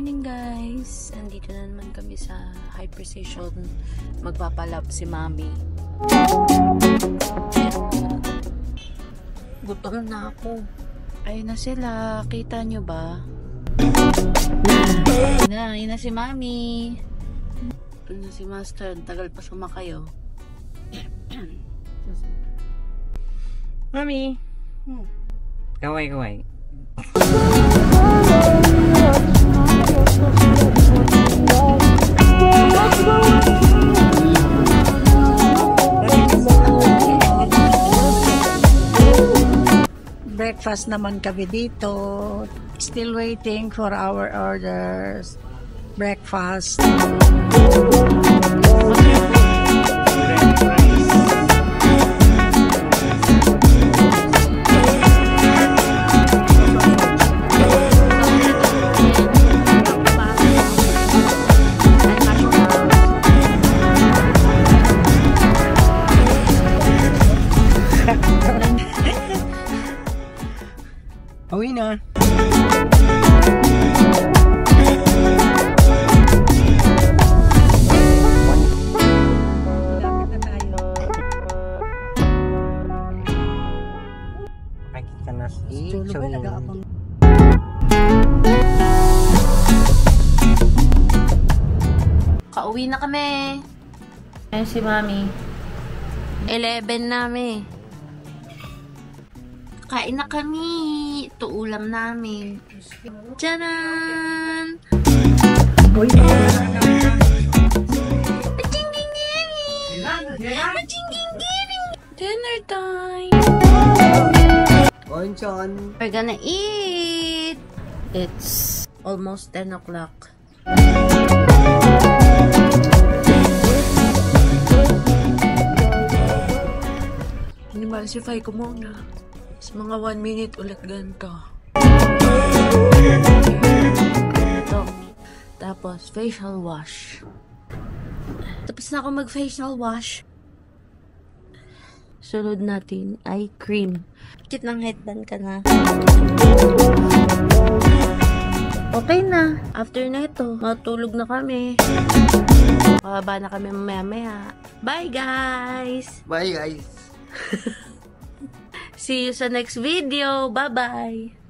morning guys! Andito na naman kami sa High Precision. Magpapalap si Mami. Gutom na ako. Ayun na sila. Kita nyo ba? Ayun na si Mami. Ayun na si Master. Tagal pa sumakayo. Mami! Kaway. Breakfast naman kami dito. Still waiting for our orders. Breakfast. Uwi na. Makikita na si Choy. Kauwi na kami. Ayun si Mami. 11 namin. Kain na kami. Ito ulam namin. Tcharan! Dinner time! Bonchon! We're gonna eat! It's almost 10 o'clock. Inimalsify ko muna. Sa mga 1 minute ulit ganito. Ito. Tapos, facial wash. Tapos na ako mag-facial wash. Sunod natin ay cream. Kit ng headband ka na. Okay na. After na ito, matulog na kami. Bababa na kami mamaya-maya. Bye guys! Bye guys! See you sa next video. Bye-bye!